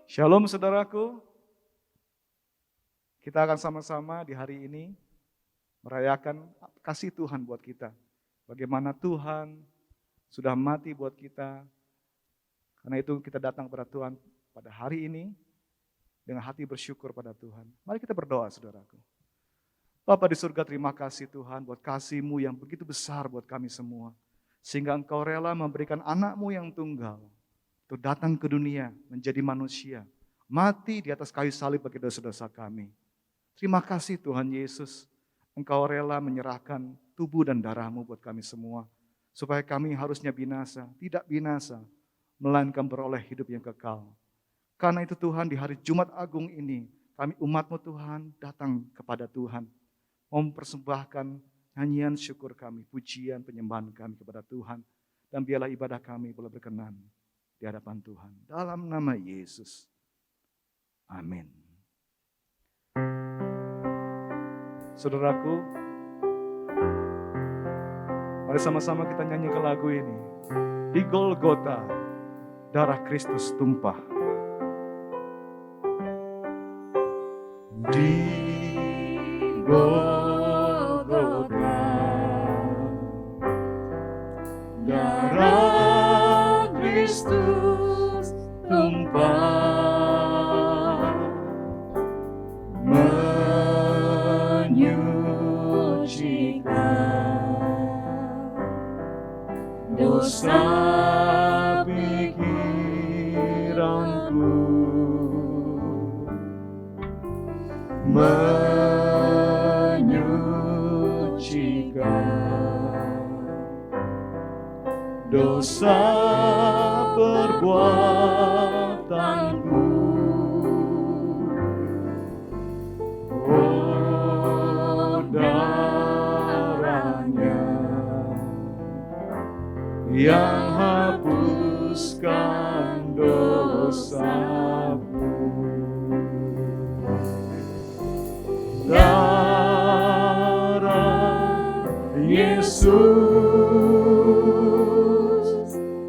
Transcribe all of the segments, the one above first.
Shalom saudaraku, kita akan sama-sama di hari ini merayakan kasih Tuhan buat kita. Bagaimana Tuhan sudah mati buat kita. Karena itu kita datang kepada Tuhan pada hari ini dengan hati bersyukur pada Tuhan. Mari kita berdoa saudaraku. Bapa di surga, terima kasih Tuhan buat kasih-Mu yang begitu besar buat kami semua. Sehingga Engkau rela memberikan anak-Mu yang tunggal untuk datang ke dunia menjadi manusia. Mati di atas kayu salib bagi dosa-dosa kami. Terima kasih Tuhan Yesus. Engkau rela menyerahkan tubuh dan darah-Mu buat kami semua. Supaya kami harusnya binasa, tidak binasa. Melainkan beroleh hidup yang kekal. Karena itu Tuhan, di hari Jumat Agung ini, kami umat-Mu Tuhan datang kepada Tuhan. Mempersembahkan nyanyian syukur kami, pujian penyembahan kami kepada Tuhan. Dan biarlah ibadah kami boleh berkenan di hadapan Tuhan. Dalam nama Yesus. Amin. Saudaraku, mari sama-sama kita nyanyikan lagu ini. Di Golgota, darah Kristus tumpah. Di Golgota, darah Kristus tumpah. Dosa pikiranku menyucikan, dosa perbuatanku. Oh, darahnya yang hapuskan dosaku. Darah Yesus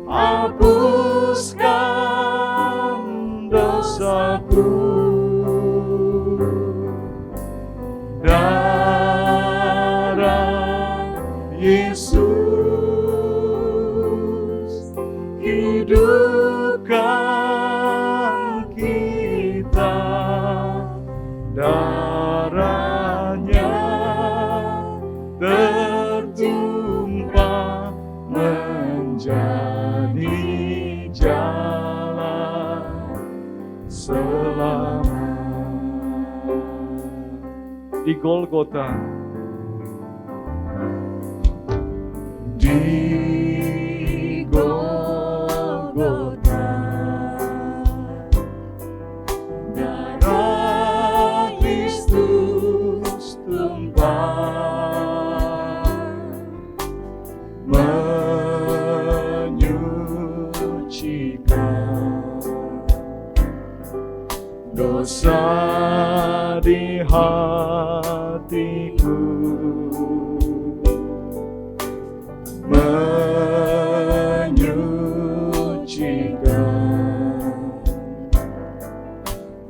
hapuskan dosaku. Darah Yesus hidupkan kita, darahnya tertumpah menjadi jalan selamat. Di Golgota, di Golgota, darah Kristus tumpah, menyucikan dosa di hatiku,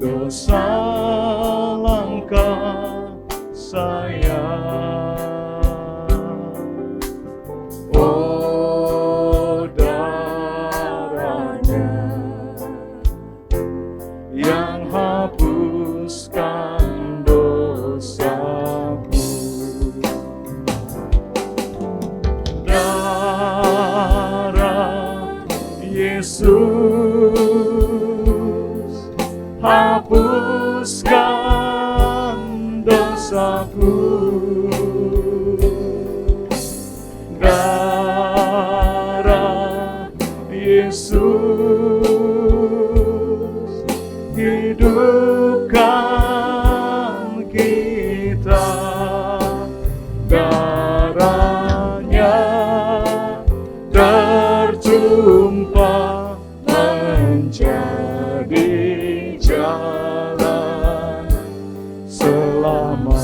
dosa langkah saya. Oh, darahnya yang hapuskan dosaku. Darah Yesus hapuskan dosaku. Darah Yesus hidupkan kita, darahnya tertumpah menjadi jalan selamat.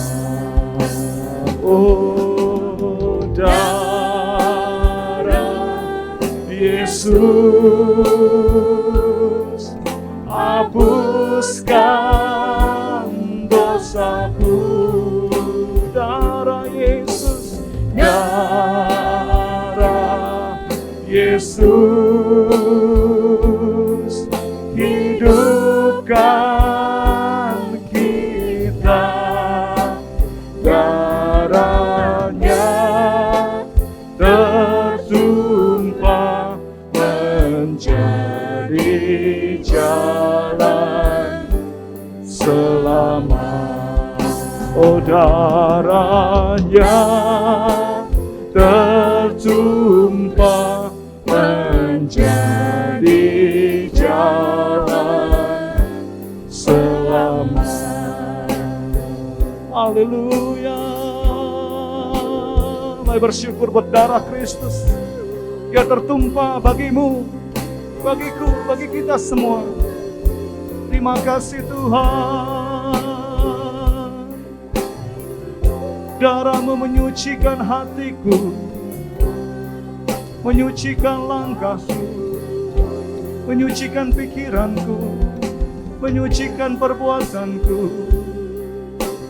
Oh, darah Yesus hapuskan dosaku. Darah Yesus, darah Yesus, hidupkan kita. Darahnya tertumpah menjadi jalan selamat. Oh, darahnya tertumpah menjadi jalan selamat. Haleluya. Mari bersyukur buat darah Kristus yang tertumpah bagimu, bagiku, bagi kita semua. Terima kasih Tuhan. Darah-Mu menyucikan hatiku, menyucikan langkahku, menyucikan pikiranku, menyucikan perbuatanku,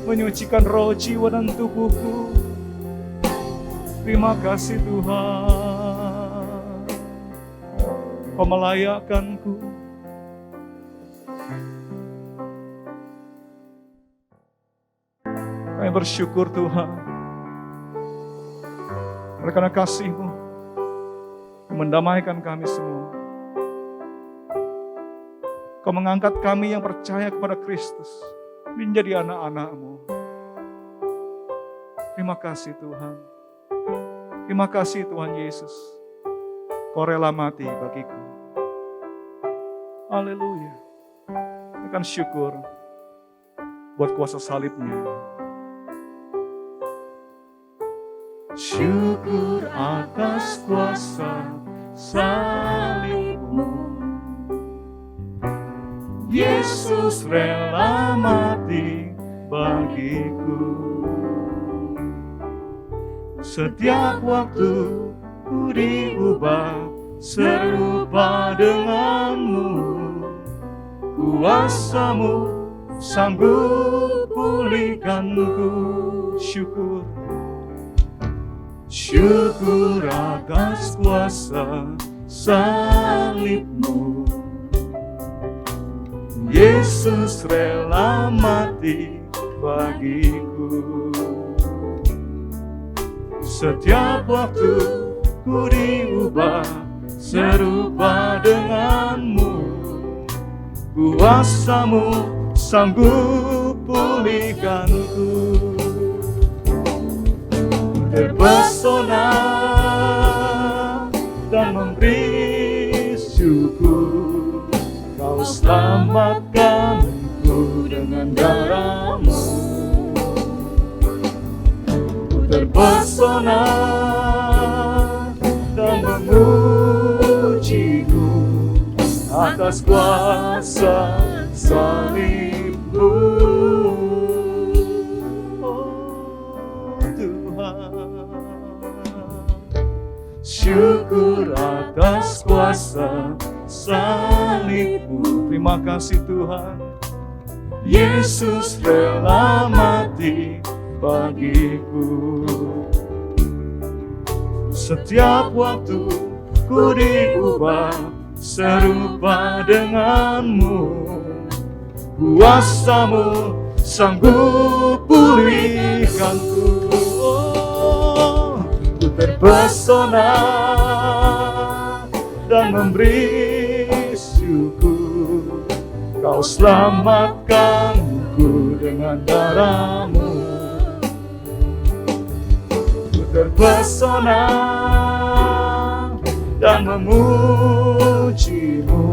menyucikan roh, jiwa, dan tubuhku. Terima kasih Tuhan. Kau melayakkanku. Kami bersyukur Tuhan, karena kasih-Mu mendamaikan kami semua. Kau mengangkat kami yang percaya kepada Kristus menjadi anak-anak-Mu. Terima kasih Tuhan. Terima kasih Tuhan Yesus. Kau rela mati bagiku. Haleluya. Akan syukur buat kuasa salib-Nya. Syukur atas kuasa salib-Mu. Yesus rela mati bagiku. Setiap waktu ku diubah serupa denganmu. Kuasa-Mu sanggup pulihkanku. Syukur. Syukur atas kuasa salib-Mu. Yesus rela mati bagiku. Setiap waktu ku diubah serupa denganmu. Kuasa-Mu sanggup pulihkanku. Terpesona dan memberi syukur, Kau selamatkanku dengan darah-Mu. Ku terpesona dan memuji-Mu atas kuasa salib-Mu. Syukur atas kuasa salib-Mu. Terima kasih Tuhan. Yesus rela mati bagiku. Setiap waktu ku diubah serupa denganmu. Kuasa-Mu sanggup pulihkanku. Terpesona dan memberi syukur, Kau selamatkanku dengan darah-Mu. Ku terpesona dan memuji-Mu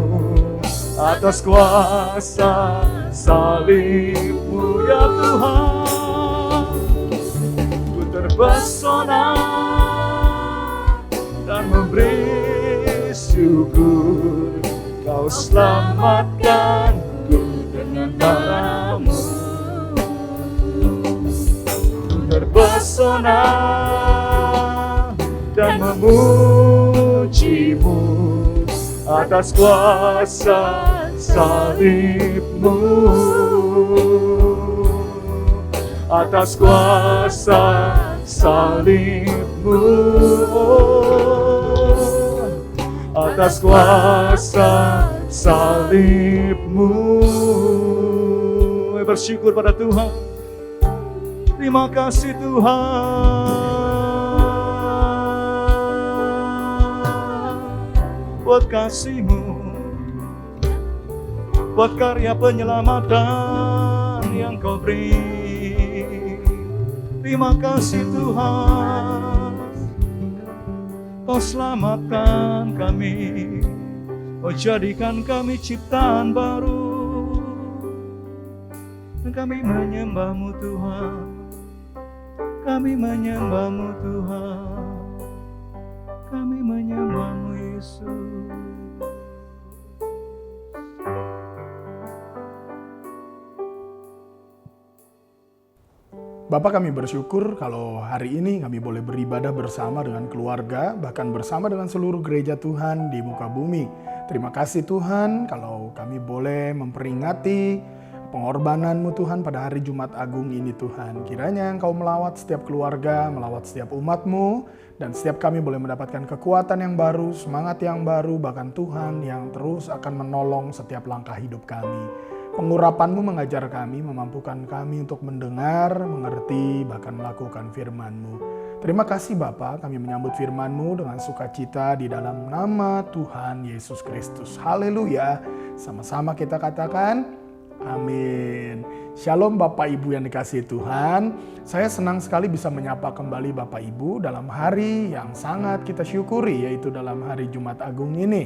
atas kuasa salib-Mu ya Tuhan. Ku terpesona dan memberi syukur, Kau selamatkanku dengan darah-Mu. Terpesona dan memuji-Mu atas kuasa salib-Mu, atas kuasa salib-Mu, atas kuasa salib-Mu. Bersyukur pada Tuhan. Terima kasih Tuhan buat kasih-Mu, buat karya penyelamatan yang Kau beri. Terima kasih Tuhan, Kau selamatkan kami, Kau jadikan kami ciptaan baru. Dan kami menyembah-Mu Tuhan, kami menyembah-Mu Tuhan, kami menyembah-Mu Yesus. Bapak, kami bersyukur kalau hari ini kami boleh beribadah bersama dengan keluarga, bahkan bersama dengan seluruh gereja Tuhan di muka bumi. Terima kasih Tuhan kalau kami boleh memperingati pengorbanan-Mu Tuhan pada hari Jumat Agung ini Tuhan. Kiranya Engkau melawat setiap keluarga, melawat setiap umat-Mu, dan setiap kami boleh mendapatkan kekuatan yang baru, semangat yang baru, bahkan Tuhan yang terus akan menolong setiap langkah hidup kami. Pengurapan-Mu mengajar kami, memampukan kami untuk mendengar, mengerti, bahkan melakukan firman-Mu. Terima kasih Bapa, kami menyambut firman-Mu dengan sukacita di dalam nama Tuhan Yesus Kristus. Haleluya. Sama-sama kita katakan, amin. Shalom Bapak Ibu yang dikasihi Tuhan. Saya senang sekali bisa menyapa kembali Bapak Ibu dalam hari yang sangat kita syukuri, yaitu dalam hari Jumat Agung ini.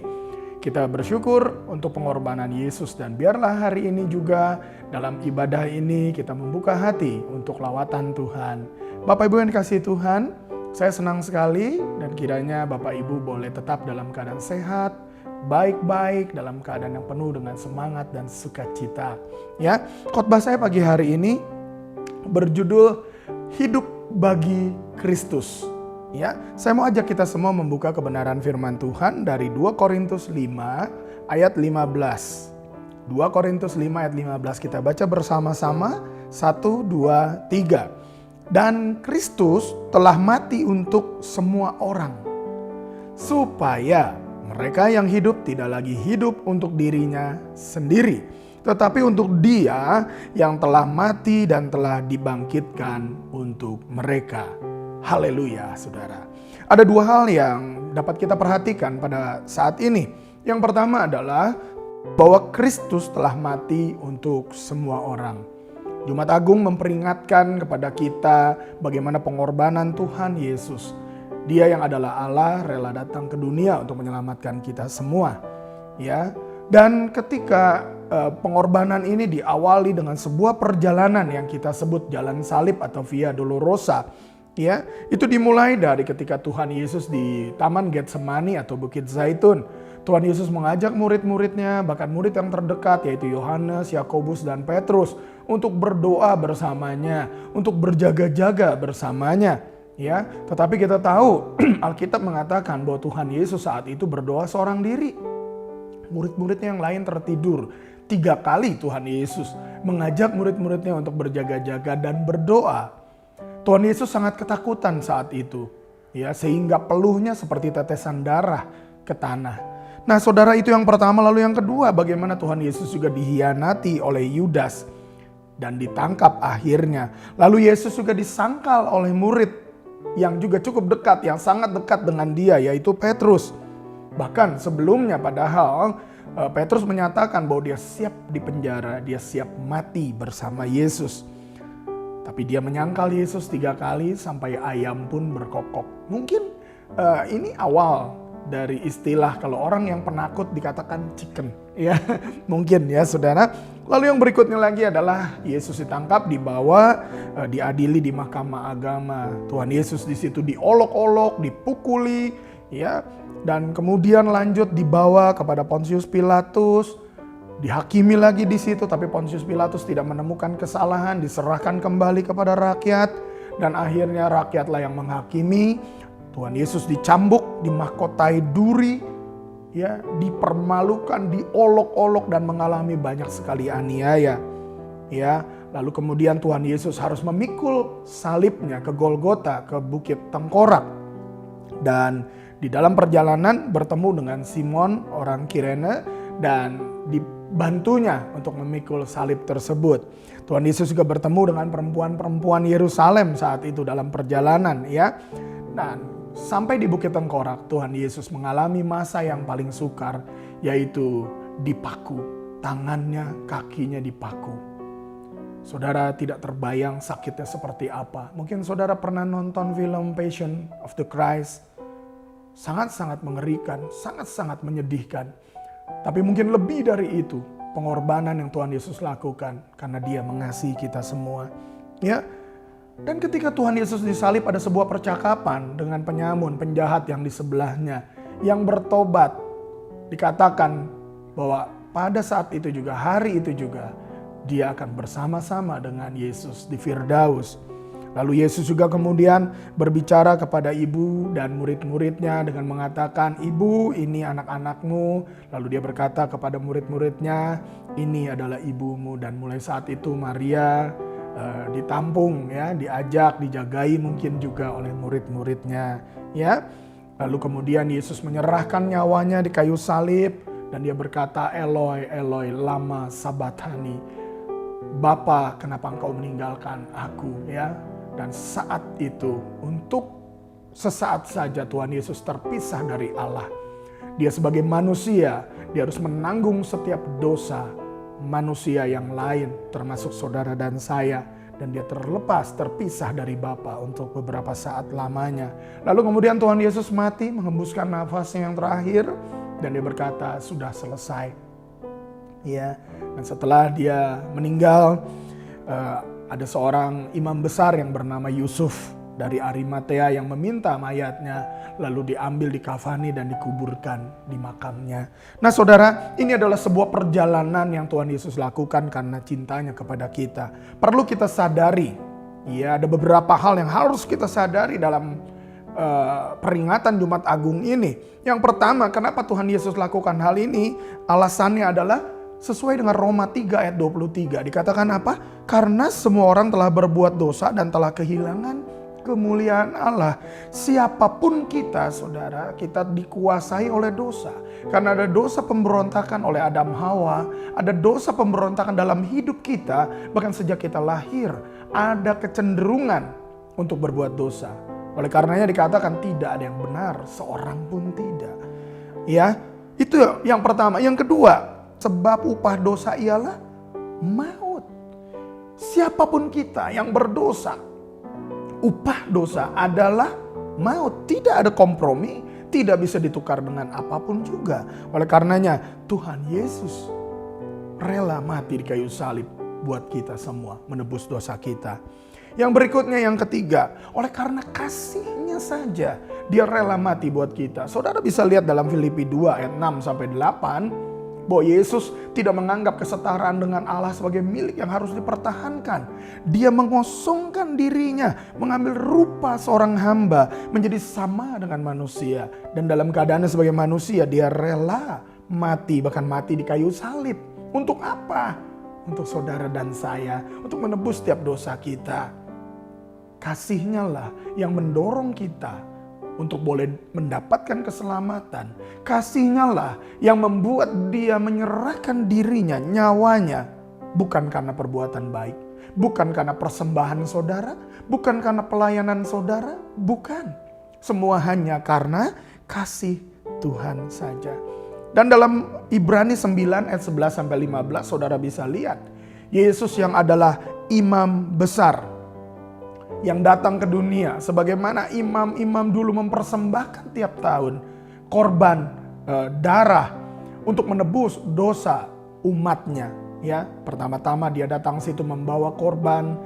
Kita bersyukur untuk pengorbanan Yesus, dan biarlah hari ini juga dalam ibadah ini kita membuka hati untuk lawatan Tuhan. Bapak Ibu yang dikasihi Tuhan, saya senang sekali dan kiranya Bapak Ibu boleh tetap dalam keadaan sehat, baik-baik, dalam keadaan yang penuh dengan semangat dan sukacita. Ya, khotbah saya pagi hari ini berjudul Hidup bagi Kristus. Ya, saya mau ajak kita semua membuka kebenaran firman Tuhan dari 2 Korintus 5 ayat 15. 2 Korintus 5 ayat 15 kita baca bersama-sama. 1, 2, 3. Dan Kristus telah mati untuk semua orang, supaya mereka yang hidup tidak lagi hidup untuk dirinya sendiri, tetapi untuk Dia yang telah mati dan telah dibangkitkan untuk mereka. Haleluya, saudara. Ada dua hal yang dapat kita perhatikan pada saat ini. Yang pertama adalah bahwa Kristus telah mati untuk semua orang. Jumat Agung memperingatkan kepada kita bagaimana pengorbanan Tuhan Yesus. Dia yang adalah Allah rela datang ke dunia untuk menyelamatkan kita semua. Ya. Dan ketika pengorbanan ini diawali dengan sebuah perjalanan yang kita sebut jalan salib atau Via Dolorosa. Ya, itu dimulai dari ketika Tuhan Yesus di Taman Getsemani atau Bukit Zaitun. Tuhan Yesus mengajak murid-muridnya, bahkan murid yang terdekat yaitu Yohanes, Yakobus, dan Petrus untuk berdoa bersamanya, untuk berjaga-jaga bersamanya. Ya, tetapi kita tahu Alkitab mengatakan bahwa Tuhan Yesus saat itu berdoa seorang diri. Murid-muridnya yang lain tertidur. 3 kali Tuhan Yesus mengajak murid-muridnya untuk berjaga-jaga dan berdoa. Tuhan Yesus sangat ketakutan saat itu, ya, sehingga peluhnya seperti tetesan darah ke tanah. Nah, saudara, itu yang pertama. Lalu yang kedua, bagaimana Tuhan Yesus juga dihianati oleh Yudas dan ditangkap akhirnya. Lalu Yesus juga disangkal oleh murid yang juga cukup dekat, yang sangat dekat dengan dia, yaitu Petrus. Bahkan sebelumnya padahal Petrus menyatakan bahwa dia siap dipenjara, dia siap mati bersama Yesus. Tapi dia menyangkal Yesus 3 kali sampai ayam pun berkokok. Mungkin ini awal dari istilah kalau orang yang penakut dikatakan chicken. Ya, mungkin ya saudara. Lalu yang berikutnya lagi adalah Yesus ditangkap, dibawa, diadili di mahkamah agama. Tuhan Yesus di situ diolok-olok, dipukuli, ya, dan kemudian lanjut dibawa kepada Pontius Pilatus. Dihakimi lagi di situ, tapi Pontius Pilatus tidak menemukan kesalahan, diserahkan kembali kepada rakyat, dan akhirnya rakyatlah yang menghakimi. Tuhan Yesus dicambuk, dimahkotai duri, ya, dipermalukan, diolok-olok dan mengalami banyak sekali aniaya. Ya, lalu kemudian Tuhan Yesus harus memikul salibnya ke Golgota, ke Bukit Tengkorak. Dan di dalam perjalanan bertemu dengan Simon orang Kirene dan dibantunya untuk memikul salib tersebut. Tuhan Yesus juga bertemu dengan perempuan-perempuan Yerusalem saat itu dalam perjalanan, ya. Dan sampai di Bukit Tengkorak, Tuhan Yesus mengalami masa yang paling sukar, yaitu dipaku. Tangannya, kakinya dipaku. Saudara tidak terbayang sakitnya seperti apa. Mungkin saudara pernah nonton film Passion of the Christ. Sangat-sangat mengerikan, sangat-sangat menyedihkan. Tapi mungkin lebih dari itu, pengorbanan yang Tuhan Yesus lakukan karena Dia mengasihi kita semua. Ya. Dan ketika Tuhan Yesus disalib, ada sebuah percakapan dengan penyamun, penjahat yang di sebelahnya, yang bertobat. Dikatakan bahwa pada saat itu juga, hari itu juga, dia akan bersama-sama dengan Yesus di Firdaus. Lalu Yesus juga kemudian berbicara kepada ibu dan murid-muridnya dengan mengatakan, "Ibu, ini anak-anakmu." Lalu dia berkata kepada murid-muridnya, "Ini adalah ibumu." Dan mulai saat itu Maria ditampung, ya, diajak, dijagai mungkin juga oleh murid-muridnya, ya. Lalu kemudian Yesus menyerahkan nyawanya di kayu salib dan dia berkata, "Eloi, Eloi, lama sabatani." Bapa, kenapa engkau meninggalkan aku, ya? Dan saat itu untuk sesaat saja Tuhan Yesus terpisah dari Allah. Dia sebagai manusia, dia harus menanggung setiap dosa manusia yang lain, termasuk saudara dan saya. Dan dia terpisah dari Bapa untuk beberapa saat lamanya. Lalu kemudian Tuhan Yesus mati, menghembuskan nafasnya yang terakhir. Dan dia berkata, "Sudah selesai." Ya, dan setelah dia meninggal, ada seorang imam besar yang bernama Yusuf dari Arimatea yang meminta mayatnya, lalu diambil, dikafani dan dikuburkan di makamnya. Nah saudara, ini adalah sebuah perjalanan yang Tuhan Yesus lakukan karena cintanya kepada kita. Perlu kita sadari, ya, ada beberapa hal yang harus kita sadari dalam peringatan Jumat Agung ini. Yang pertama, kenapa Tuhan Yesus lakukan hal ini? Alasannya adalah sesuai dengan Roma 3 ayat 23. Dikatakan apa? Karena semua orang telah berbuat dosa dan telah kehilangan kemuliaan Allah. Siapapun kita, saudara, kita dikuasai oleh dosa. Karena ada dosa pemberontakan oleh Adam Hawa, ada dosa pemberontakan dalam hidup kita, bahkan sejak kita lahir, ada kecenderungan untuk berbuat dosa. Oleh karenanya dikatakan tidak ada yang benar, seorang pun tidak. Ya, itu yang pertama. Yang kedua, sebab upah dosa ialah maut. Siapapun kita yang berdosa, upah dosa adalah maut. Tidak ada kompromi, tidak bisa ditukar dengan apapun juga. Oleh karenanya Tuhan Yesus rela mati di kayu salib buat kita semua, menebus dosa kita. Yang berikutnya, yang ketiga, oleh karena kasihnya saja dia rela mati buat kita. Saudara bisa lihat dalam Filipi 2 ayat 6-8 bahwa Yesus tidak menganggap kesetaraan dengan Allah sebagai milik yang harus dipertahankan. Dia mengosongkan dirinya, mengambil rupa seorang hamba, menjadi sama dengan manusia. Dan dalam keadaannya sebagai manusia, dia rela mati, bahkan mati di kayu salib. Untuk apa? Untuk saudara dan saya, untuk menebus setiap dosa kita. Kasihnya lah yang mendorong kita untuk boleh mendapatkan keselamatan. Kasihnya lah yang membuat dia menyerahkan dirinya, nyawanya. Bukan karena perbuatan baik. Bukan karena persembahan saudara. Bukan karena pelayanan saudara. Bukan. Semua hanya karena kasih Tuhan saja. Dan dalam Ibrani 9 ayat 11-15 saudara bisa lihat. Yesus yang adalah imam besar yang datang ke dunia, sebagaimana imam-imam dulu mempersembahkan tiap tahun korban darah untuk menebus dosa umatnya. Ya, pertama-tama dia datang situ membawa korban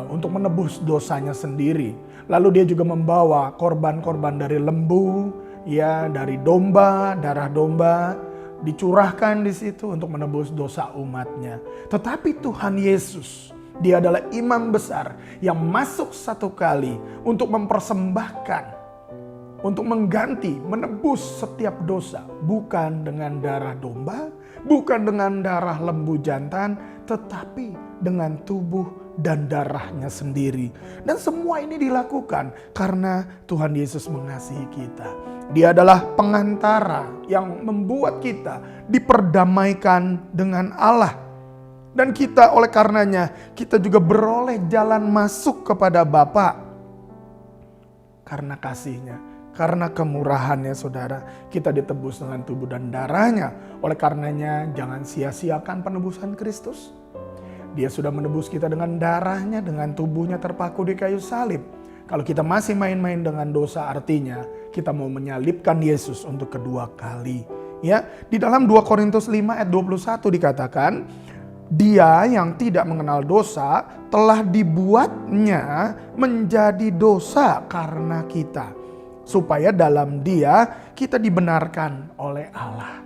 untuk menebus dosanya sendiri. Lalu dia juga membawa korban-korban dari lembu, ya, dari domba, darah domba dicurahkan di situ untuk menebus dosa umatnya. Tetapi Tuhan Yesus, dia adalah imam besar yang masuk satu kali untuk mempersembahkan untuk mengganti, menebus setiap dosa. Bukan dengan darah domba, bukan dengan darah lembu jantan, tetapi dengan tubuh dan darahnya sendiri. Dan semua ini dilakukan karena Tuhan Yesus mengasihi kita. Dia adalah pengantara yang membuat kita diperdamaikan dengan Allah. Dan kita oleh karenanya, kita juga beroleh jalan masuk kepada Bapa. Karena kasihnya, karena kemurahannya saudara, kita ditebus dengan tubuh dan darahnya. Oleh karenanya, jangan sia-siakan penebusan Kristus. Dia sudah menebus kita dengan darahnya, dengan tubuhnya terpaku di kayu salib. Kalau kita masih main-main dengan dosa, artinya kita mau menyalibkan Yesus untuk kedua kali. Ya, di dalam 2 Korintus 5 ayat 21 dikatakan, Dia yang tidak mengenal dosa telah dibuatnya menjadi dosa karena kita, supaya dalam Dia kita dibenarkan oleh Allah.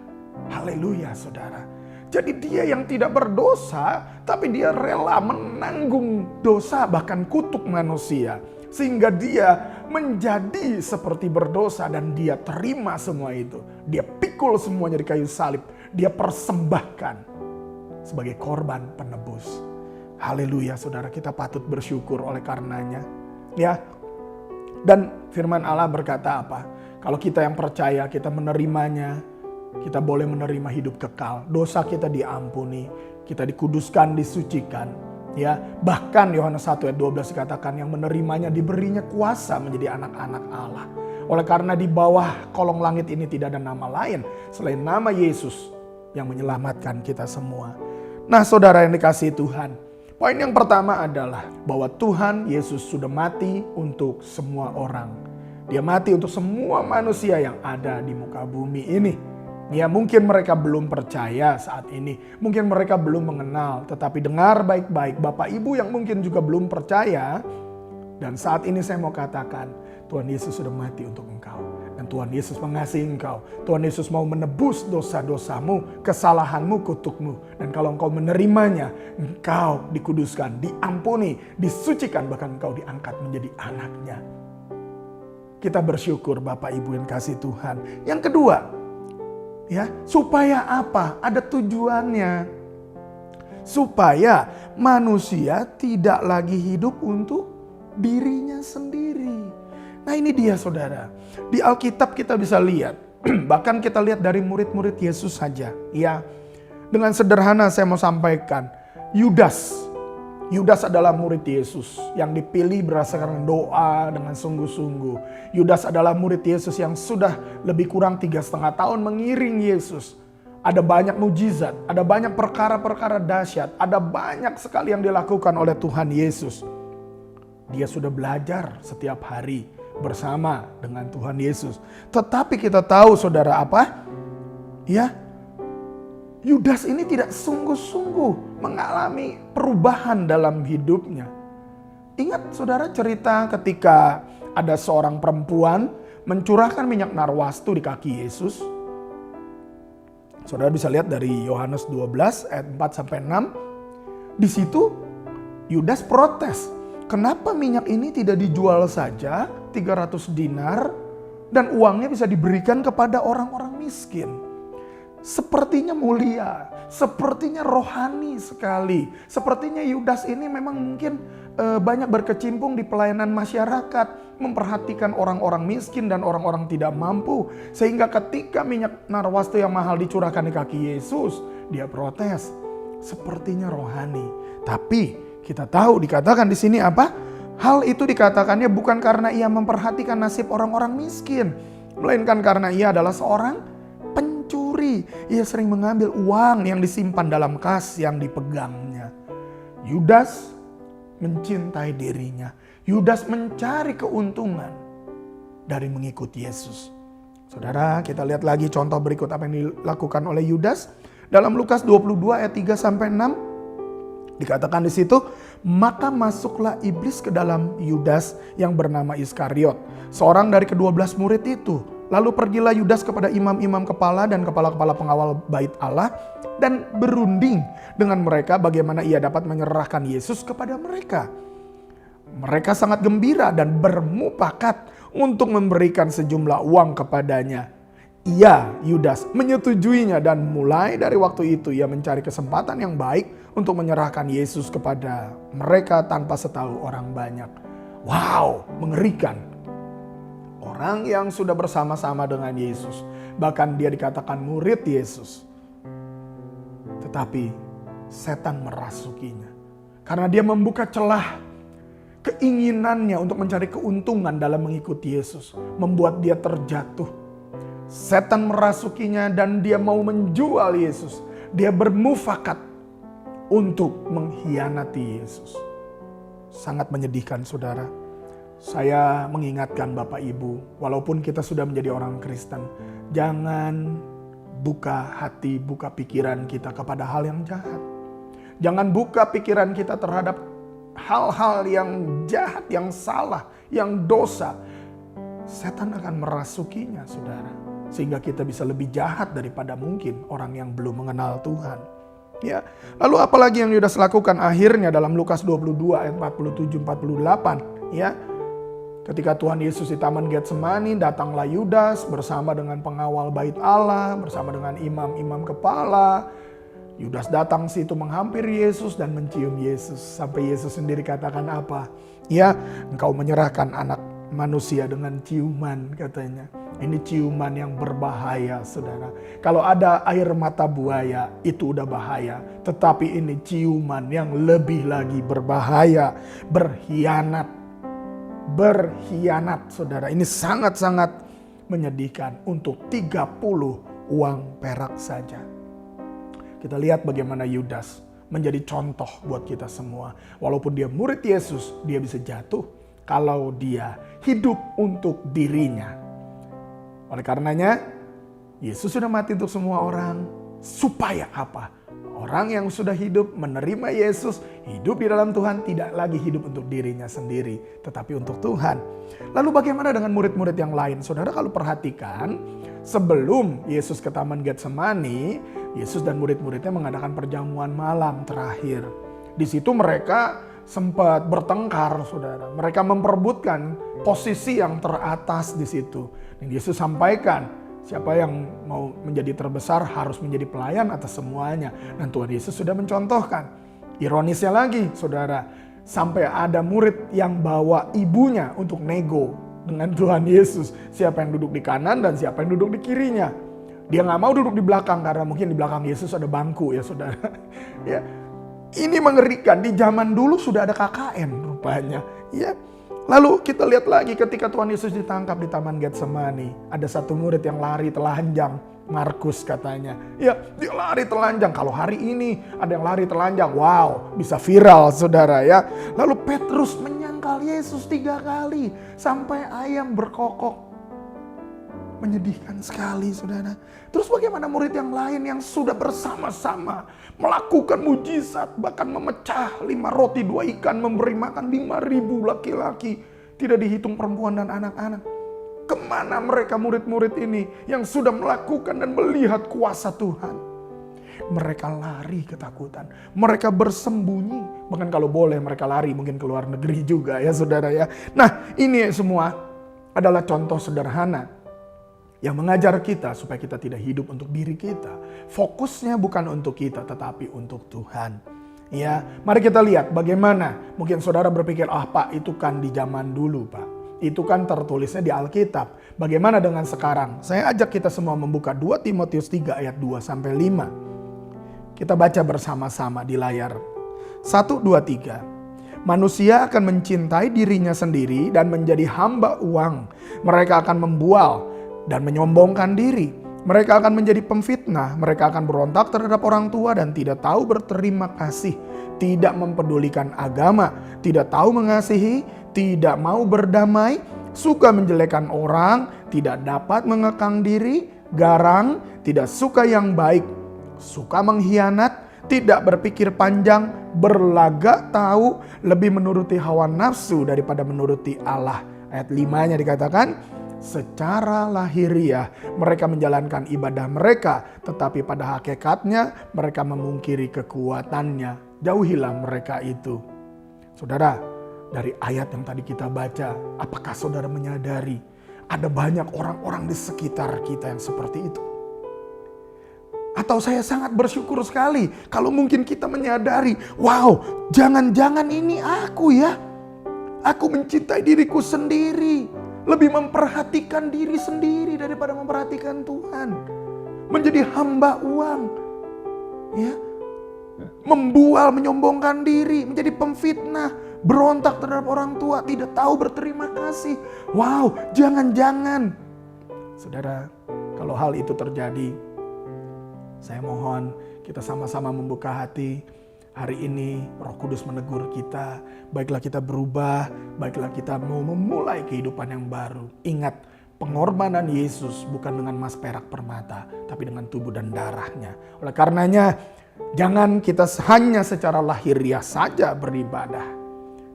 Haleluya saudara. Jadi dia yang tidak berdosa, tapi dia rela menanggung dosa bahkan kutuk manusia. Sehingga dia menjadi seperti berdosa dan dia terima semua itu. Dia pikul semuanya di kayu salib. Dia persembahkan sebagai korban penebus. Haleluya saudara, kita patut bersyukur oleh karenanya. Ya. Dan firman Allah berkata apa? Kalau kita yang percaya, kita menerimanya, kita boleh menerima hidup kekal. Dosa kita diampuni, kita dikuduskan, disucikan. Ya, bahkan Yohanes 1 ayat 12 dikatakan yang menerimanya diberinya kuasa menjadi anak-anak Allah. Oleh karena di bawah kolong langit ini tidak ada nama lain selain nama Yesus yang menyelamatkan kita semua. Nah saudara yang dikasihi Tuhan, poin yang pertama adalah bahwa Tuhan Yesus sudah mati untuk semua orang. Dia mati untuk semua manusia yang ada di muka bumi ini. Ya mungkin mereka belum percaya saat ini, mungkin mereka belum mengenal. Tetapi dengar baik-baik Bapak Ibu yang mungkin juga belum percaya. Dan saat ini saya mau katakan, Tuhan Yesus sudah mati untuk engkau. Dan Tuhan Yesus mengasihi engkau. Tuhan Yesus mau menebus dosa-dosamu, kesalahanmu, kutukmu. Dan kalau engkau menerimanya, engkau dikuduskan, diampuni, disucikan, bahkan engkau diangkat menjadi anaknya. Kita bersyukur Bapak Ibu yang kasih Tuhan. Yang kedua, ya, supaya apa? Ada tujuannya. Supaya manusia tidak lagi hidup untuk dirinya sendiri. Nah ini dia saudara. Di Alkitab kita bisa lihat. Bahkan kita lihat dari murid-murid Yesus saja. Ya, dengan sederhana saya mau sampaikan. Yudas adalah murid Yesus yang dipilih berdasarkan doa dengan sungguh-sungguh. Yudas adalah murid Yesus yang sudah lebih kurang 3,5 tahun mengiring Yesus. Ada banyak mujizat, ada banyak perkara-perkara dahsyat, ada banyak sekali yang dilakukan oleh Tuhan Yesus. Dia sudah belajar setiap hari bersama dengan Tuhan Yesus. Tetapi kita tahu saudara apa? Ya, Yudas ini tidak sungguh-sungguh mengalami perubahan dalam hidupnya. Ingat saudara cerita ketika ada seorang perempuan mencurahkan minyak narwastu di kaki Yesus. Saudara bisa lihat dari Yohanes 12 ayat 4-6. Di situ Yudas protes. Kenapa minyak ini tidak dijual saja 300 dinar dan uangnya bisa diberikan kepada orang-orang miskin? Sepertinya mulia, sepertinya rohani sekali. Sepertinya Yudas ini memang mungkin banyak berkecimpung di pelayanan masyarakat, memperhatikan orang-orang miskin dan orang-orang tidak mampu. Sehingga ketika minyak narwastu yang mahal dicurahkan di kaki Yesus, dia protes. Sepertinya rohani. Tapi kita tahu dikatakan di sini apa? Hal itu dikatakannya bukan karena ia memperhatikan nasib orang-orang miskin, melainkan karena ia adalah seorang pencuri. Ia sering mengambil uang yang disimpan dalam kas yang dipegangnya. Yudas mencintai dirinya. Yudas mencari keuntungan dari mengikuti Yesus. Saudara, kita lihat lagi contoh berikut apa yang dilakukan oleh Yudas dalam Lukas 22 ayat 3-6. Dikatakan di situ, maka masuklah iblis ke dalam Yudas yang bernama Iskariot, seorang dari ke-12 murid itu. Lalu pergilah Yudas kepada imam-imam kepala dan kepala-kepala pengawal bait Allah dan berunding dengan mereka bagaimana ia dapat menyerahkan Yesus kepada mereka. Mereka sangat gembira dan bermufakat untuk memberikan sejumlah uang kepadanya. Ia, Yudas, menyetujuinya dan mulai dari waktu itu ia mencari kesempatan yang baik untuk menyerahkan Yesus kepada mereka tanpa setahu orang banyak. Wow, mengerikan. Orang yang sudah bersama-sama dengan Yesus, bahkan dia dikatakan murid Yesus. Tetapi setan merasukinya. Karena dia membuka celah keinginannya untuk mencari keuntungan dalam mengikuti Yesus. Membuat dia terjatuh. Setan merasukinya dan dia mau menjual Yesus. Dia bermufakat untuk mengkhianati Yesus. Sangat menyedihkan saudara. Saya mengingatkan Bapak Ibu, walaupun kita sudah menjadi orang Kristen, jangan buka hati, buka pikiran kita kepada hal yang jahat. Jangan buka pikiran kita terhadap hal-hal yang jahat, yang salah, yang dosa. Setan akan merasukinya saudara. Sehingga kita bisa lebih jahat daripada mungkin orang yang belum mengenal Tuhan. Ya, lalu apalagi yang Yudas lakukan akhirnya dalam Lukas 22 ayat 47-48. Ya, ketika Tuhan Yesus di Taman Getsemani, datanglah Yudas bersama dengan pengawal bait Allah, bersama dengan imam-imam kepala. Yudas datang situ menghampiri Yesus dan mencium Yesus. Sampai Yesus sendiri katakan apa? Ya, engkau menyerahkan anak manusia dengan ciuman katanya. Ini ciuman yang berbahaya saudara. Kalau ada air mata buaya itu udah bahaya. Tetapi ini ciuman yang lebih lagi berbahaya. Berkhianat saudara. Ini sangat-sangat menyedihkan untuk 30 uang perak saja. Kita lihat bagaimana Yudas menjadi contoh buat kita semua. Walaupun dia murid Yesus, dia bisa jatuh kalau dia hidup untuk dirinya. Oleh karenanya, Yesus sudah mati untuk semua orang. Supaya apa? Orang yang sudah hidup menerima Yesus, hidup di dalam Tuhan, tidak lagi hidup untuk dirinya sendiri, tetapi untuk Tuhan. Lalu bagaimana dengan murid-murid yang lain? Saudara kalau perhatikan, sebelum Yesus ke Taman Getsemani, Yesus dan murid-muridnya mengadakan perjamuan malam terakhir. Di situ mereka sempat bertengkar, saudara. Mereka memperebutkan posisi yang teratas di situ. Dan Yesus sampaikan, siapa yang mau menjadi terbesar harus menjadi pelayan atas semuanya. Dan Tuhan Yesus sudah mencontohkan. Ironisnya lagi, saudara, sampai ada murid yang bawa ibunya untuk nego dengan Tuhan Yesus. Siapa yang duduk di kanan dan siapa yang duduk di kirinya. Dia nggak mau duduk di belakang karena mungkin di belakang Yesus ada bangku ya saudara. Ya, ini mengerikan. Di zaman dulu sudah ada KKN rupanya. Ya. Lalu kita lihat lagi ketika Tuhan Yesus ditangkap di Taman Getsemani. Ada satu murid yang lari telanjang. Markus katanya. Ya, dia lari telanjang. Kalau hari ini ada yang lari telanjang. Wow, bisa viral saudara ya. Lalu Petrus menyangkal Yesus 3 kali. Sampai ayam berkokok. Menyedihkan sekali saudara. Terus bagaimana murid yang lain yang sudah bersama-sama melakukan mujizat, bahkan memecah 5 roti 2 ikan, memberi makan 5.000 laki-laki, tidak dihitung perempuan dan anak-anak. Kemana mereka murid-murid ini yang sudah melakukan dan melihat kuasa Tuhan? Mereka lari ketakutan, mereka bersembunyi, bahkan kalau boleh mereka lari mungkin ke luar negeri juga ya saudara ya. Nah, ini semua adalah contoh sederhana yang mengajar kita supaya kita tidak hidup untuk diri kita. Fokusnya bukan untuk kita tetapi untuk Tuhan. Ya, mari kita lihat bagaimana. Mungkin saudara berpikir, Pak itu kan di zaman dulu Pak. Itu kan tertulisnya di Alkitab. Bagaimana dengan sekarang? Saya ajak kita semua membuka 2 Timotius 3 ayat 2-5. Kita baca bersama-sama di layar. 1, 2, 3. Manusia akan mencintai dirinya sendiri dan menjadi hamba uang. Mereka akan membual dan menyombongkan diri. Mereka akan menjadi pemfitnah. Mereka akan berontak terhadap orang tua dan tidak tahu berterima kasih. Tidak mempedulikan agama. Tidak tahu mengasihi. Tidak mau berdamai. Suka menjelekkan orang. Tidak dapat mengekang diri. Garang. Tidak suka yang baik. Suka mengkhianat. Tidak berpikir panjang. Berlagak tahu. Lebih menuruti hawa nafsu daripada menuruti Allah. Ayat 5-nya dikatakan, secara lahiriah mereka menjalankan ibadah mereka, tetapi pada hakikatnya mereka memungkiri kekuatannya. Jauhilah mereka itu. Saudara, dari ayat yang tadi kita baca, apakah saudara menyadari ada banyak orang-orang di sekitar kita yang seperti itu? Atau saya sangat bersyukur sekali kalau mungkin kita menyadari, wow, jangan-jangan ini aku ya. Aku mencintai diriku sendiri, lebih memperhatikan diri sendiri daripada memperhatikan Tuhan. Menjadi hamba uang, ya, membual, menyombongkan diri, menjadi pemfitnah, berontak terhadap orang tua, tidak tahu berterima kasih. Wow, jangan-jangan. Saudara, kalau hal itu terjadi, saya mohon kita sama-sama membuka hati. Hari ini Roh Kudus menegur kita, baiklah kita berubah, baiklah kita mau memulai kehidupan yang baru. Ingat, pengorbanan Yesus bukan dengan emas perak permata, tapi dengan tubuh dan darahnya. Oleh karenanya, jangan kita hanya secara lahiriah saja beribadah,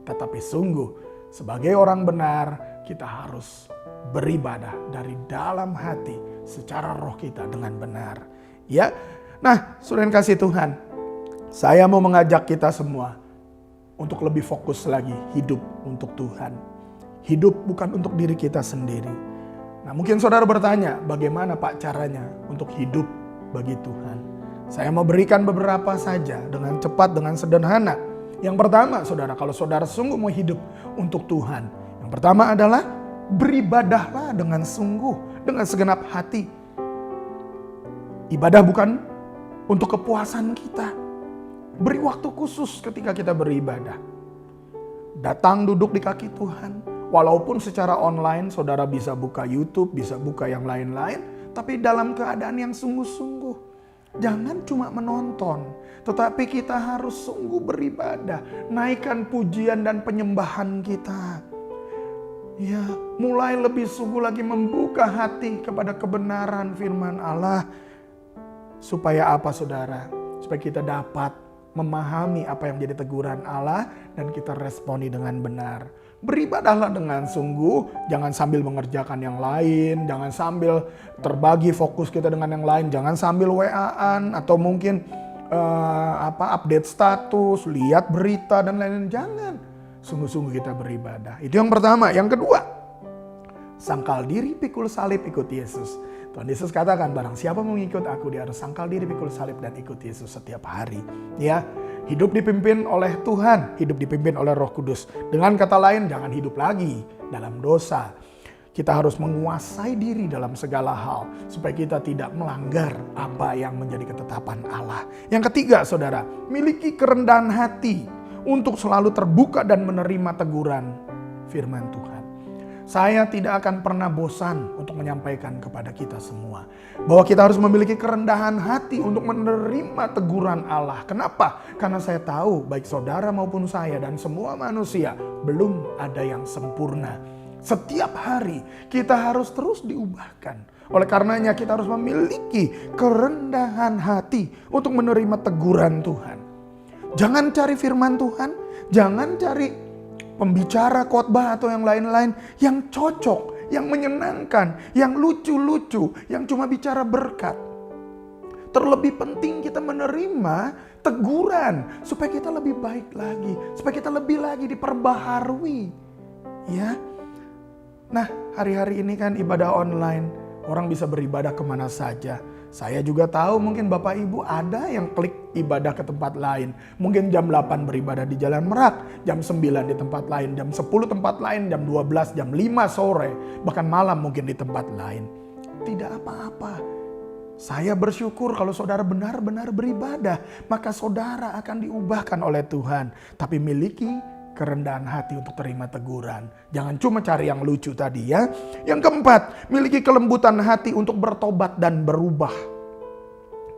tetapi sungguh sebagai orang benar kita harus beribadah dari dalam hati secara roh kita dengan benar. Ya, nah saudara yang kasih Tuhan, saya mau mengajak kita semua untuk lebih fokus lagi hidup untuk Tuhan. Hidup bukan untuk diri kita sendiri. Nah mungkin saudara bertanya, bagaimana Pak caranya untuk hidup bagi Tuhan? Saya mau berikan beberapa saja dengan cepat, dengan sederhana. Yang pertama saudara, kalau saudara sungguh mau hidup untuk Tuhan. Yang pertama adalah beribadahlah dengan sungguh, dengan segenap hati. Ibadah bukan untuk kepuasan kita. Beri waktu khusus ketika kita beribadah. Datang duduk di kaki Tuhan. Walaupun secara online saudara bisa buka YouTube, bisa buka yang lain-lain. Tapi dalam keadaan yang sungguh-sungguh. Jangan cuma menonton. Tetapi kita harus sungguh beribadah. Naikkan pujian dan penyembahan kita. Ya, mulai lebih sungguh lagi membuka hati kepada kebenaran firman Allah. Supaya apa saudara? Supaya kita dapat memahami apa yang menjadi teguran Allah dan kita responi dengan benar. Beribadahlah dengan sungguh, jangan sambil mengerjakan yang lain, jangan sambil terbagi fokus kita dengan yang lain, jangan sambil WA-an atau mungkin update status, lihat berita dan lain-lain. Jangan. Sungguh-sungguh kita beribadah. Itu yang pertama. Yang kedua, sangkal diri, pikul salib, ikut Yesus. Tuhan Yesus katakan, barang siapa mau mengikut aku, dia harus sangkal diri, pikul salib, dan ikut Yesus setiap hari. Ya, hidup dipimpin oleh Tuhan, hidup dipimpin oleh Roh Kudus. Dengan kata lain, jangan hidup lagi dalam dosa. Kita harus menguasai diri dalam segala hal, supaya kita tidak melanggar apa yang menjadi ketetapan Allah. Yang ketiga, saudara, miliki kerendahan hati untuk selalu terbuka dan menerima teguran firman Tuhan. Saya tidak akan pernah bosan untuk menyampaikan kepada kita semua bahwa kita harus memiliki kerendahan hati untuk menerima teguran Allah. Kenapa? Karena saya tahu baik saudara maupun saya dan semua manusia belum ada yang sempurna. Setiap hari kita harus terus diubahkan. Oleh karenanya kita harus memiliki kerendahan hati untuk menerima teguran Tuhan. Jangan cari firman Tuhan, jangan cari pembicara khotbah atau yang lain-lain yang cocok, yang menyenangkan, yang lucu-lucu, yang cuma bicara berkat. Terlebih penting kita menerima teguran supaya kita lebih baik lagi, supaya kita lebih lagi diperbaharui. Ya. Nah, hari-hari ini kan ibadah online, orang bisa beribadah kemana saja. Saya juga tahu mungkin Bapak Ibu ada yang klik ibadah ke tempat lain. Mungkin jam 8 beribadah di Jalan Merak, jam 9 di tempat lain, jam 10 tempat lain, jam 12, jam 5 sore, bahkan malam mungkin di tempat lain. Tidak apa-apa. Saya bersyukur kalau saudara benar-benar beribadah, maka saudara akan diubahkan oleh Tuhan. Tapi miliki kerendahan hati untuk terima teguran. Jangan cuma cari yang lucu tadi ya. Yang keempat, miliki kelembutan hati untuk bertobat dan berubah.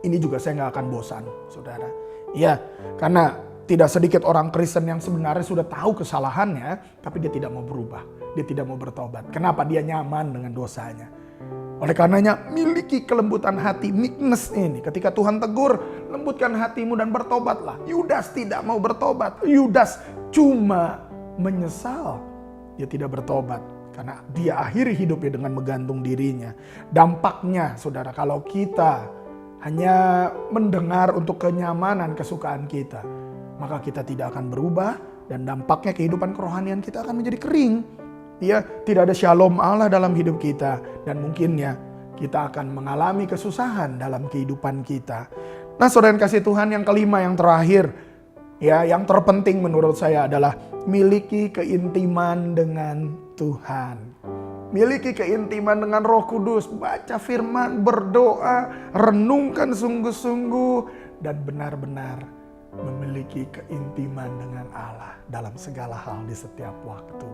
Ini juga saya nggak akan bosan, saudara. Ya, karena tidak sedikit orang Kristen yang sebenarnya sudah tahu kesalahannya, tapi dia tidak mau berubah. Dia tidak mau bertobat. Kenapa? Dia nyaman dengan dosanya. Oleh karenanya miliki kelembutan hati, meekness ini. Ketika Tuhan tegur, lembutkan hatimu dan bertobatlah. Yudas tidak mau bertobat. Yudas cuma menyesal. Dia tidak bertobat karena dia akhiri hidupnya dengan menggantung dirinya. Dampaknya saudara, kalau kita hanya mendengar untuk kenyamanan kesukaan kita, maka kita tidak akan berubah, dan dampaknya kehidupan kerohanian kita akan menjadi kering. Ya, tidak ada shalom Allah dalam hidup kita, dan mungkinnya kita akan mengalami kesusahan dalam kehidupan kita. Nah, saudara yang kasih Tuhan, yang kelima, yang terakhir, ya, yang terpenting menurut saya adalah miliki keintiman dengan Tuhan. Miliki keintiman dengan Roh Kudus, baca firman, berdoa, renungkan sungguh-sungguh, dan benar-benar memiliki keintiman dengan Allah dalam segala hal di setiap waktu.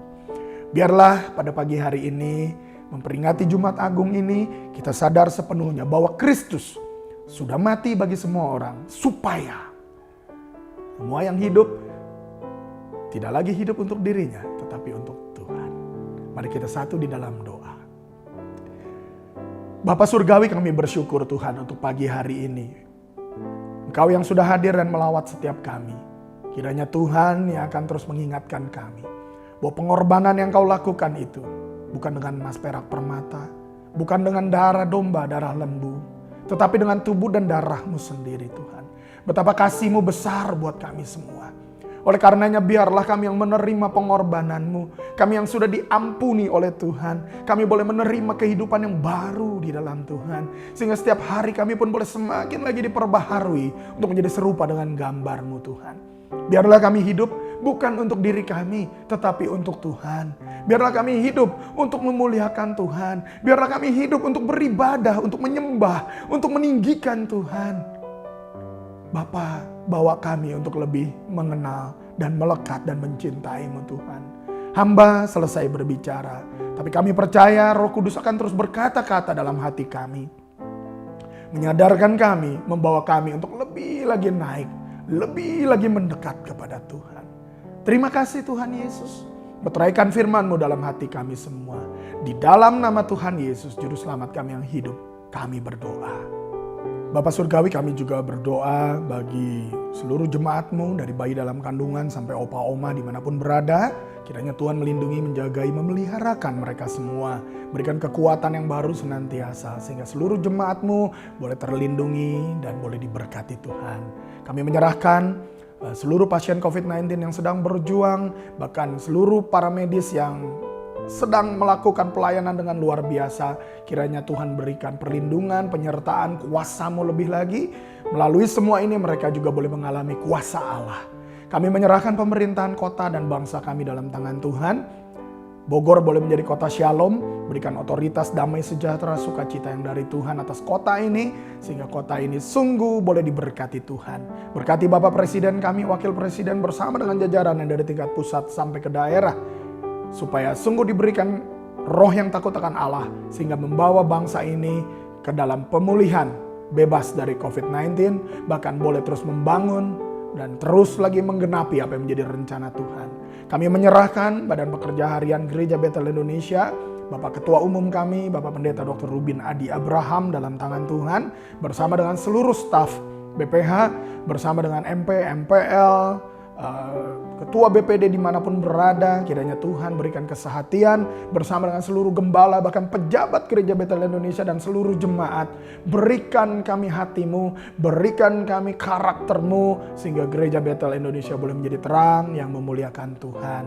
Biarlah pada pagi hari ini, memperingati Jumat Agung ini, kita sadar sepenuhnya bahwa Kristus sudah mati bagi semua orang, supaya semua yang hidup tidak lagi hidup untuk dirinya, tetapi untuk Tuhan. Mari kita satu di dalam doa. Bapa Surgawi, kami bersyukur Tuhan untuk pagi hari ini. Engkau yang sudah hadir dan melawat setiap kami. Kiranya Tuhan yang akan terus mengingatkan kami bahwa pengorbanan yang Kau lakukan itu bukan dengan emas perak permata, bukan dengan darah domba, darah lembu, tetapi dengan tubuh dan darah-Mu sendiri Tuhan. Betapa kasih-Mu besar buat kami semua. Oleh karenanya biarlah kami yang menerima pengorbanan-Mu, kami yang sudah diampuni oleh Tuhan, kami boleh menerima kehidupan yang baru di dalam Tuhan. Sehingga setiap hari kami pun boleh semakin lagi diperbaharui untuk menjadi serupa dengan gambar-Mu Tuhan. Biarlah kami hidup bukan untuk diri kami, tetapi untuk Tuhan. Biarlah kami hidup untuk memuliakan Tuhan. Biarlah kami hidup untuk beribadah, untuk menyembah, untuk meninggikan Tuhan. Bapa, bawa kami untuk lebih mengenal dan melekat dan mencintai-Mu Tuhan. Hamba selesai berbicara, tapi kami percaya Roh Kudus akan terus berkata-kata dalam hati kami. Menyadarkan kami, membawa kami untuk lebih lagi naik, lebih lagi mendekat kepada Tuhan. Terima kasih Tuhan Yesus. Meteraikan firman-Mu dalam hati kami semua. Di dalam nama Tuhan Yesus, Juru Selamat kami yang hidup, kami berdoa. Bapak Surgawi, kami juga berdoa bagi seluruh jemaat-Mu dari bayi dalam kandungan sampai opa oma dimanapun berada. Kiranya Tuhan melindungi, menjagai, memeliharakan mereka semua. Berikan kekuatan yang baru senantiasa sehingga seluruh jemaat-Mu boleh terlindungi dan boleh diberkati Tuhan. Kami menyerahkan seluruh pasien COVID-19 yang sedang berjuang, bahkan seluruh para medis yang sedang melakukan pelayanan dengan luar biasa. Kiranya Tuhan berikan perlindungan, penyertaan, kuasa-Mu lebih lagi. Melalui semua ini mereka juga boleh mengalami kuasa Allah. Kami menyerahkan pemerintahan kota dan bangsa kami dalam tangan Tuhan. Bogor boleh menjadi kota shalom, berikan otoritas damai sejahtera sukacita yang dari Tuhan atas kota ini, sehingga kota ini sungguh boleh diberkati Tuhan. Berkati Bapak Presiden kami, Wakil Presiden bersama dengan jajaran yang dari tingkat pusat sampai ke daerah, supaya sungguh diberikan roh yang takut akan Allah, sehingga membawa bangsa ini ke dalam pemulihan, bebas dari COVID-19, bahkan boleh terus membangun dan terus lagi menggenapi apa yang menjadi rencana Tuhan. Kami menyerahkan Badan Pekerja Harian Gereja Betel Indonesia, Bapak Ketua Umum kami, Bapak Pendeta Dr. Rubin Adi Abraham dalam tangan Tuhan, bersama dengan seluruh staf BPH, bersama dengan MP, MPL, Ketua BPD dimanapun berada. Kiranya Tuhan berikan kesehatian bersama dengan seluruh gembala, bahkan pejabat Gereja Betel Indonesia dan seluruh jemaat. Berikan kami hati-Mu, berikan kami karakter-Mu, sehingga Gereja Betel Indonesia boleh menjadi terang yang memuliakan Tuhan.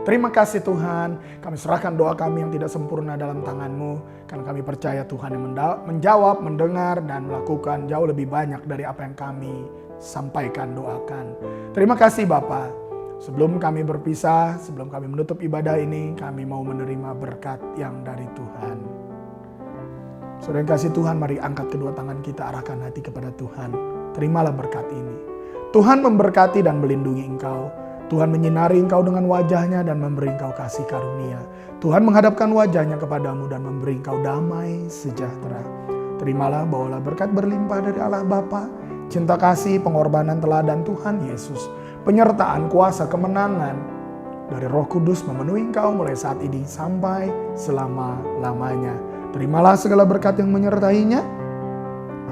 Terima kasih Tuhan, kami serahkan doa kami yang tidak sempurna dalam tangan-Mu, karena kami percaya Tuhan yang menjawab, mendengar, dan melakukan jauh lebih banyak dari apa yang kami sampaikan, doakan. Terima kasih Bapa. Sebelum kami berpisah, sebelum kami menutup ibadah ini, kami mau menerima berkat yang dari Tuhan. Saudara yang kasih Tuhan, mari angkat kedua tangan kita, arahkan hati kepada Tuhan. Terimalah berkat ini. Tuhan memberkati dan melindungi engkau. Tuhan menyinari engkau dengan wajahnya dan memberi engkau kasih karunia. Tuhan menghadapkan wajahnya kepadamu dan memberi engkau damai sejahtera. Terimalah, bawalah berkat berlimpah dari Allah Bapa, cinta kasih, pengorbanan teladan Tuhan Yesus, penyertaan, kuasa, kemenangan dari Roh Kudus memenuhi engkau mulai saat ini sampai selama-lamanya. Terimalah segala berkat yang menyertainya.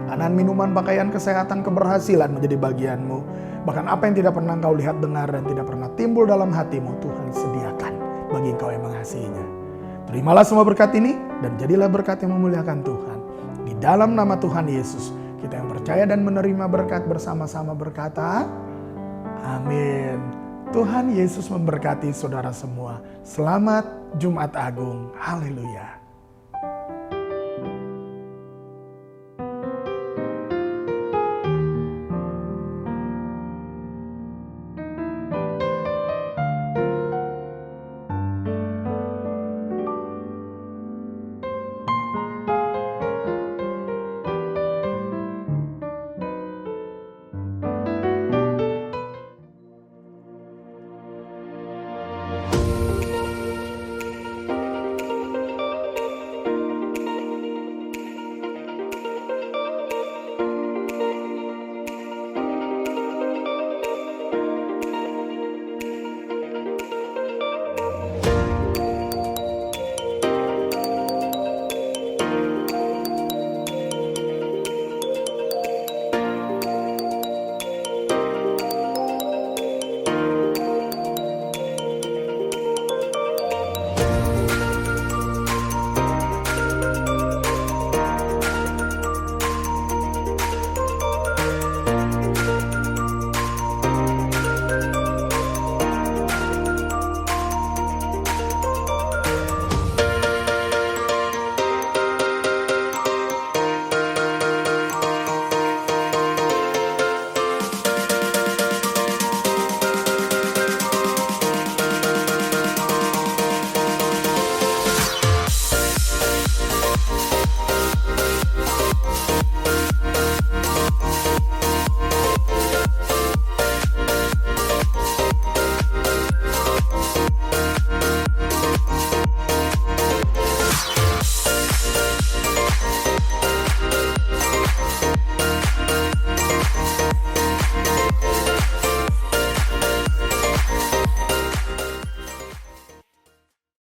Makanan, minuman, pakaian, kesehatan, keberhasilan menjadi bagianmu. Bahkan apa yang tidak pernah engkau lihat, dengar, dan tidak pernah timbul dalam hatimu, Tuhan sediakan bagi engkau yang mengasihinya. Terimalah semua berkat ini dan jadilah berkat yang memuliakan Tuhan. Di dalam nama Tuhan Yesus, kita yang percaya dan menerima berkat bersama-sama berkata, amin. Tuhan Yesus memberkati saudara semua. Selamat Jumat Agung. Haleluya.